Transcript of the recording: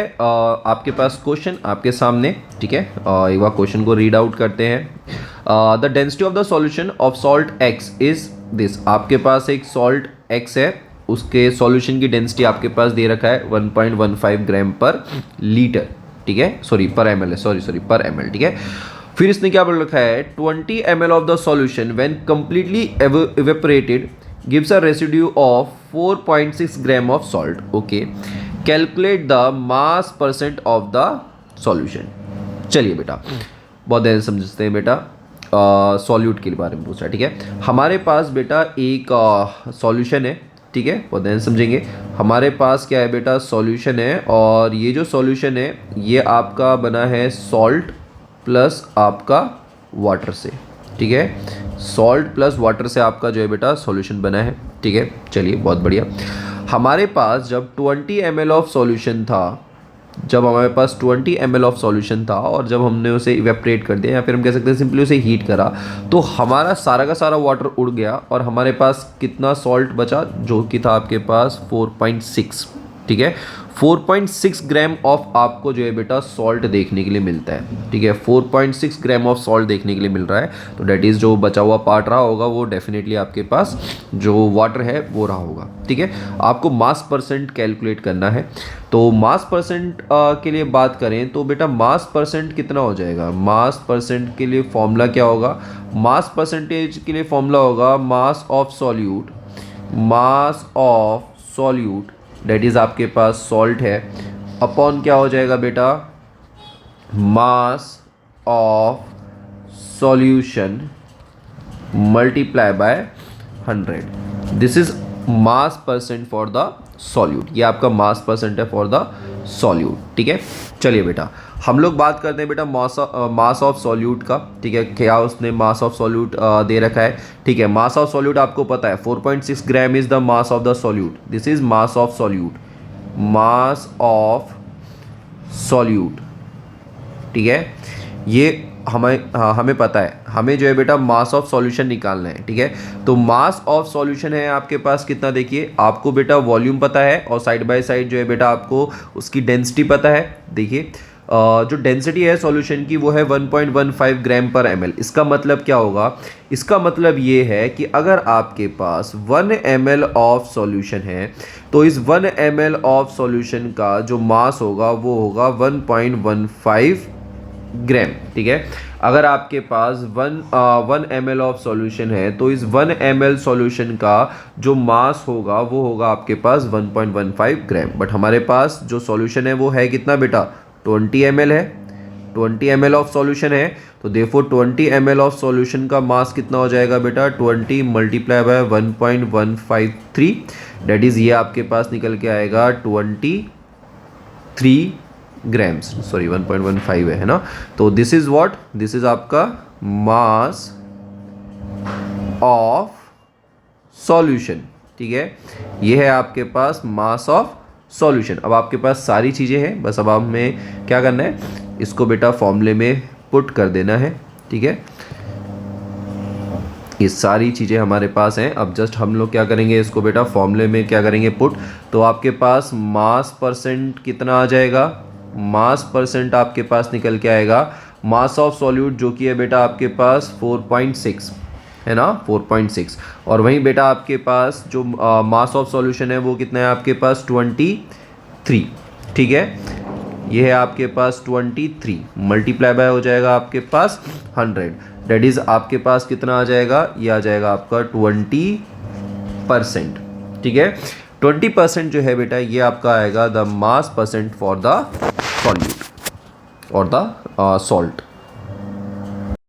आपके पास क्वेश्चन आपके सामने, ठीक है। एक बार क्वेश्चन को रीड आउट करते हैं। The density of the solution of salt x is this. आपके पास एक सॉल्ट एक्स है, उसके सॉल्यूशन की डेंसिटी आपके पास दे रखा है 1.15 ग्राम पर लीटर, ठीक है। सॉरी पर एम एल है, सॉरी पर एम एल, ठीक है। फिर इसने क्या बोल रखा है, 20 ml of the solution when completely evaporated gives a residue of 4.6 gram of salt. Okay, calculate the mass percent of the solution. चलिए बेटा, बहुत ध्यान से समझते हैं बेटा। सॉल्यूट के बारे में पूछ रहा है, ठीक है। हमारे पास बेटा एक सॉल्यूशन है, ठीक है, बहुत ध्यान से समझेंगे। हमारे पास क्या है बेटा, सॉल्यूशन है, और ये जो सॉल्यूशन है ये आपका बना है सॉल्ट प्लस आपका वाटर से, ठीक है। सॉल्ट प्लस वाटर से आपका जो है बेटा सॉल्यूशन बना है, ठीक है। चलिए, बहुत बढ़िया। हमारे पास जब 20 ml ऑफ सॉल्यूशन था, जब हमारे पास 20 ml ऑफ सॉल्यूशन था और जब हमने उसे इवेपरेट कर दिया, या फिर हम कह सकते हैं सिंपली उसे हीट करा, तो हमारा सारा का सारा वाटर उड़ गया और हमारे पास कितना सॉल्ट बचा, जो कि था आपके पास 4.6, ठीक है। 4.6 ग्राम ऑफ आपको जो है बेटा सॉल्ट देखने के लिए मिलता है, ठीक है। 4.6 ग्राम ऑफ सॉल्ट देखने के लिए मिल रहा है, तो डेट इज़ जो बचा हुआ पार्ट रहा होगा वो डेफिनेटली आपके पास जो वाटर है वो रहा होगा, ठीक है। आपको मास परसेंट कैलकुलेट करना है, तो मास परसेंट के लिए बात करें तो बेटा मास परसेंट कितना हो जाएगा। मास परसेंट के लिए फॉर्मूला क्या होगा, मास परसेंटेज के लिए फॉर्मूला होगा mass of solute, mass of solute that is आपके पास सॉल्ट है, अपॉन क्या हो जाएगा बेटा, mass of solution multiply by 100। This is mass percent for the solute. ये आपका मास परसेंट है फॉर द सॉल्यूट, ठीक है। चलिए बेटा, हम लोग बात करते हैं बेटा मास ऑफ सॉल्यूट का, ठीक है। क्या उसने मास ऑफ सॉल्यूट दे रखा है, ठीक है। मास ऑफ सॉल्यूट आपको पता है 4.6 gram is the mass of the solute. This is mass of solute, mass of solute, ठीक है। ये हमें पता है, हमें जो है बेटा मास ऑफ सॉल्यूशन निकालना है, ठीक है। तो मास ऑफ सॉल्यूशन है आपके पास कितना, देखिए आपको बेटा वॉल्यूम पता है और साइड बाय साइड जो है बेटा आपको उसकी डेंसिटी पता है। देखिए जो डेंसिटी है सॉल्यूशन की वो है 1.15 ग्राम पर ml। इसका मतलब क्या होगा, इसका मतलब ये है कि अगर आपके पास 1 ml ऑफ सॉल्यूशन है तो इस 1 ml ऑफ सॉल्यूशन का जो मास होगा वो होगा 1.15 ग्राम, ठीक है। अगर आपके पास 1 ml ऑफ सॉल्यूशन है तो इस 1 ml सॉल्यूशन का जो मास होगा वो होगा आपके पास 1.15 ग्राम। बट हमारे पास जो सॉल्यूशन है वो है कितना बेटा, 20 ml है, 20 ml ऑफ सॉल्यूशन है, तो देयरफॉर 20 ml ऑफ सॉल्यूशन का मास कितना हो जाएगा बेटा, 20 मल्टीप्लाई बाय 1.153, डेट इज़ ये आपके पास निकल के आएगा 23 ग्राम्स, सॉरी 1.15 है ना। तो this is what, this is आपका मास ऑफ सॉल्यूशन, ठीक है। ये है आपके पास मास ऑफ सॉल्यूशन। अब आपके पास सारी चीज़ें हैं, बस अब हमें क्या करना है, इसको बेटा फॉर्मूले में पुट कर देना है, ठीक है। ये सारी चीज़ें हमारे पास हैं, अब जस्ट हम लोग क्या करेंगे, इसको बेटा फॉर्मूले में क्या करेंगे पुट। तो आपके पास मास परसेंट कितना आ जाएगा, मास परसेंट आपके पास निकल के आएगा मास ऑफ सॉल्यूट जो कि है बेटा आपके पास 4.6 है ना, 4.6। और वहीं बेटा आपके पास जो मास ऑफ सॉल्यूशन है वो कितना है आपके पास 23, ठीक है। ये है आपके पास 23 मल्टीप्लाई बाय हो जाएगा आपके पास 100, डेट इज़ आपके पास कितना आ जाएगा, ये आ जाएगा आपका 20%, ठीक है। 20% जो है बेटा ये आपका आएगा the mass percent for the solute और द सॉल्ट।